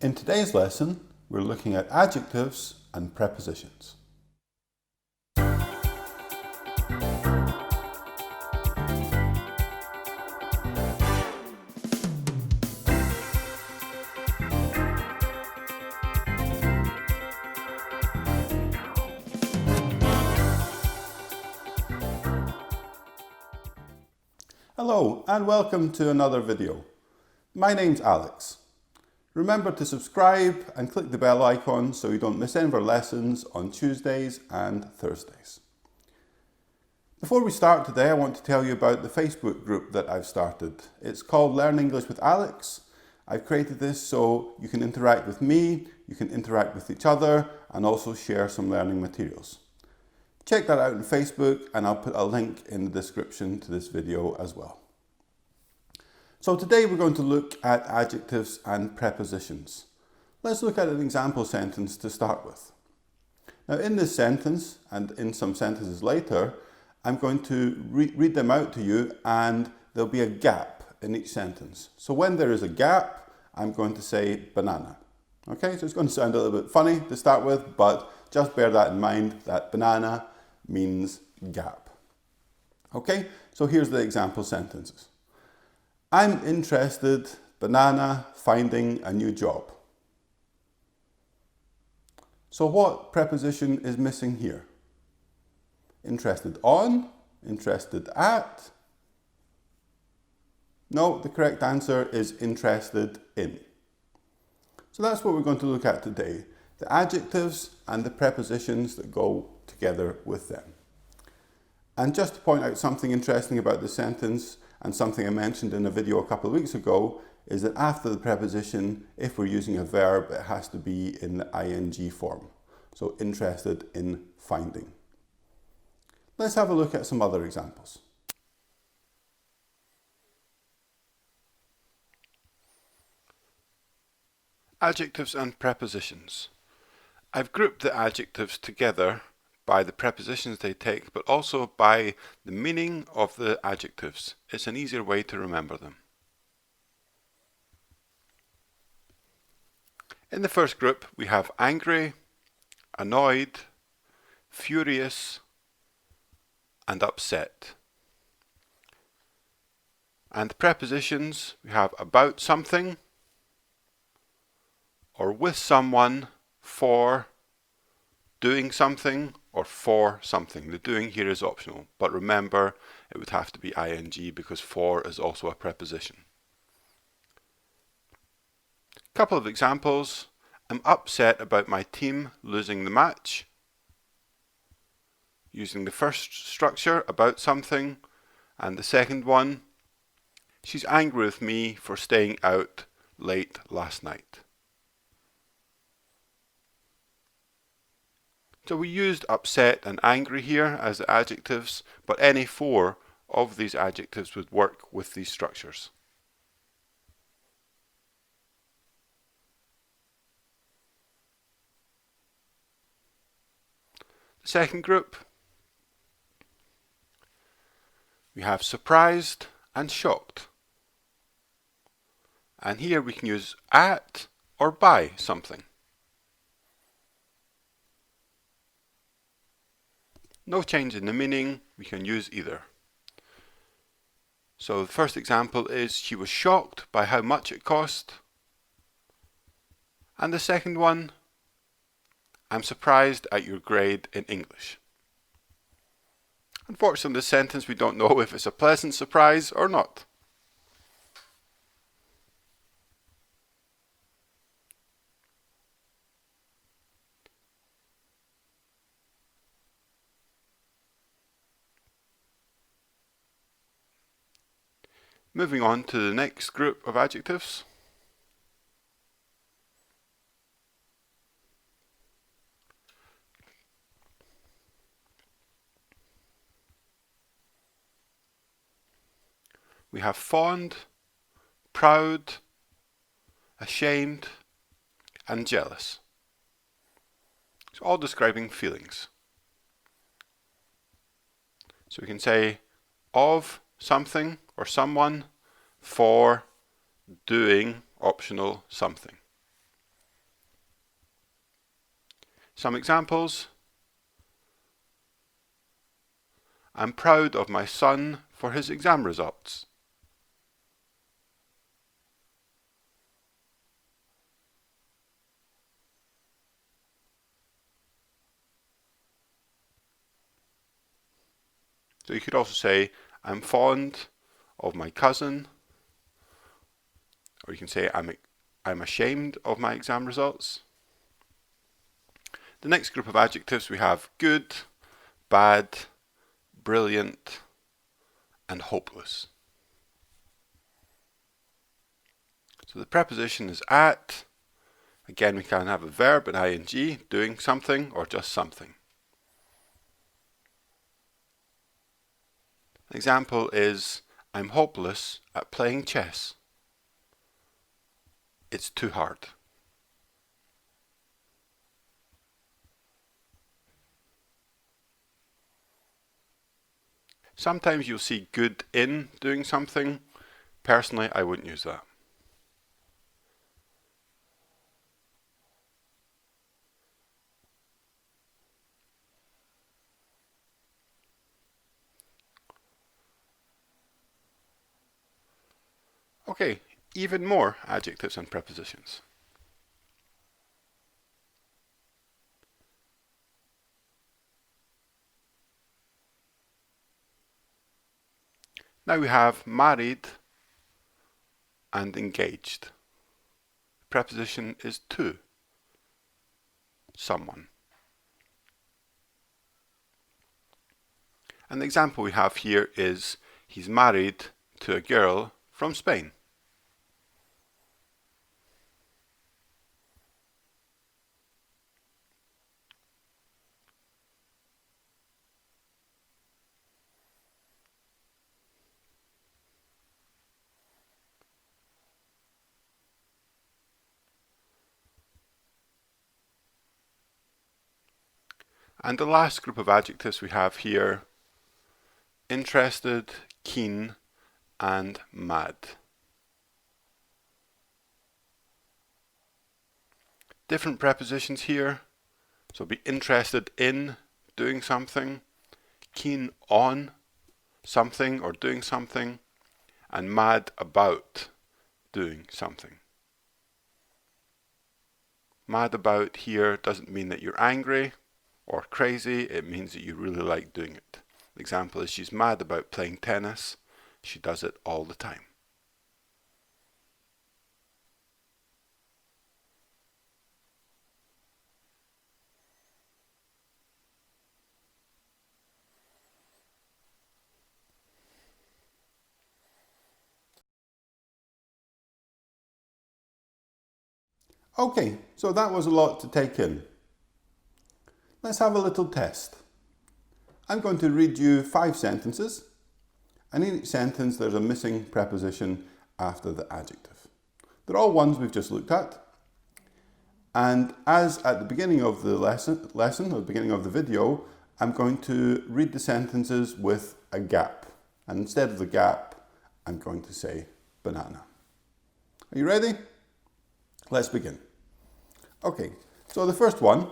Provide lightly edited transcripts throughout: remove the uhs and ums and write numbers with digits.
In today's lesson, we're looking at adjectives and prepositions. Hello and welcome to another video. My name's Alex. Remember to subscribe and click the bell icon so you don't miss any of our lessons on Tuesdays and Thursdays. Before we start today, I want to tell you about the Facebook group that I've started. It's called Learn English with Alex. I've created this so you can interact with me, you can interact with each other, and also share some learning materials. Check that out on Facebook, and I'll put a link in the description to this video as well. So today we're going to look at adjectives and prepositions. Let's look at an example sentence to start with. Now in this sentence, and in some sentences later, I'm going to read them out to you, and there'll be a gap in each sentence. So when there is a gap, I'm going to say banana. Okay, so it's going to sound a little bit funny to start with, but just bear that in mind, that banana means gap. Okay, so here's the example sentences. I'm interested, banana, finding a new job. So what preposition is missing here? Interested on, interested at. No, the correct answer is interested in. So that's what we're going to look at today. The adjectives and the prepositions that go together with them. And just to point out something interesting about the sentence, and something I mentioned in a video a couple of weeks ago, is that after the preposition, if we're using a verb, it has to be in the ing form. So interested in finding. Let's have a look at some other examples. Adjectives and prepositions. I've grouped the adjectives together by the prepositions they take, but also by the meaning of the adjectives. It's an easier way to remember them. In the first group, we have angry, annoyed, furious, and upset. And the prepositions, we have about something, or with someone, for, doing something, or for something. The doing here is optional, but remember it would have to be ing because for is also a preposition. Couple of examples. I'm upset about my team losing the match. Using the first structure, about something, and the second one, she's angry with me for staying out late last night. So we used upset and angry here as the adjectives, but any four of these adjectives would work with these structures. The second group, we have surprised and shocked. And here we can use at or by something. No change in the meaning, we can use either. So the first example is she was shocked by how much it cost. And the second one, I'm surprised at your grade in English. Unfortunately, in this sentence we don't know if it's a pleasant surprise or not. Moving on to the next group of adjectives. We have fond, proud, ashamed, and jealous. It's all describing feelings. So we can say of something or someone, for doing optional something. Some examples. I'm proud of my son for his exam results. So you could also say, I'm fond of my cousin, or you can say, I'm ashamed of my exam results. The next group of adjectives we have good, bad, brilliant, and hopeless. So the preposition is at. Again, we can have a verb, an ing, doing something or just something. An example is, I'm hopeless at playing chess. It's too hard. Sometimes you'll see good in doing something. Personally, I wouldn't use that. Okay, even more adjectives and prepositions. Now we have married and engaged. The preposition is to someone. And the example we have here is, he's married to a girl from Spain. And the last group of adjectives we have here, interested, keen, and mad. Different prepositions here. So be interested in doing something, keen on something or doing something, and mad about doing something. Mad about here doesn't mean that you're angry or crazy, it means that you really like doing it. The example is, she's mad about playing tennis. She does it all the time. Okay, so that was a lot to take in. Let's have a little test. I'm going to read you 5 sentences, and in each sentence there's a missing preposition after the adjective. They're all ones we've just looked at, and as at the beginning of the lesson or the beginning of the video, I'm going to read the sentences with a gap, and instead of the gap, I'm going to say banana. Are you ready? Let's begin. Okay, so the first one,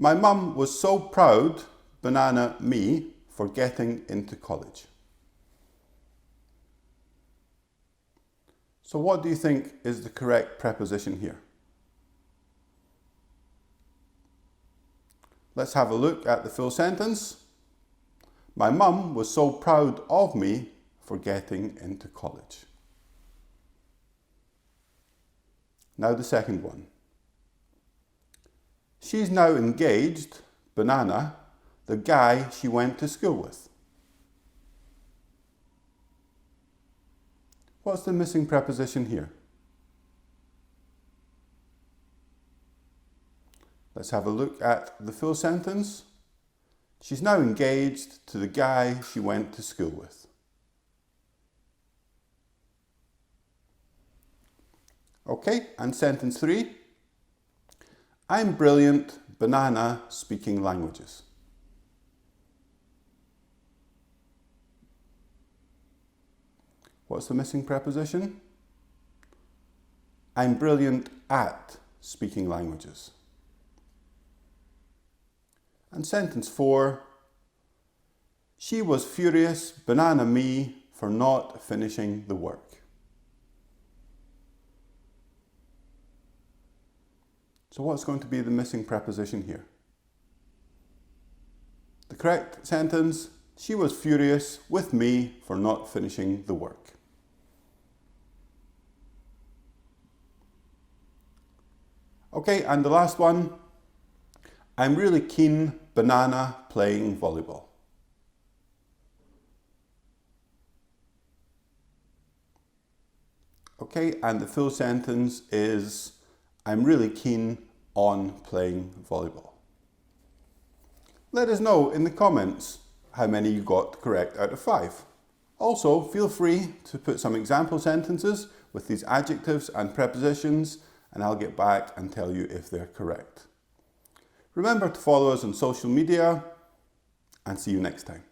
my mum was so proud, banana me, for getting into college. So what do you think is the correct preposition here? Let's have a look at the full sentence. My mum was so proud of me for getting into college. Now the second one. She's now engaged, banana, the guy she went to school with. What's the missing preposition here? Let's have a look at the full sentence. She's now engaged to the guy she went to school with. Okay, and sentence 3. I'm brilliant, banana, speaking languages. What's the missing preposition? I'm brilliant at speaking languages. And sentence 4, she was furious, banana me, for not finishing the work. So what's going to be the missing preposition here? The correct sentence, she was furious with me for not finishing the work. Okay, and the last one, I'm really keen, banana, playing volleyball. Okay, and the full sentence is, I'm really keen on playing volleyball. Let us know in the comments how many you got correct out of 5. Also, feel free to put some example sentences with these adjectives and prepositions, and I'll get back and tell you if they're correct. Remember to follow us on social media, and see you next time.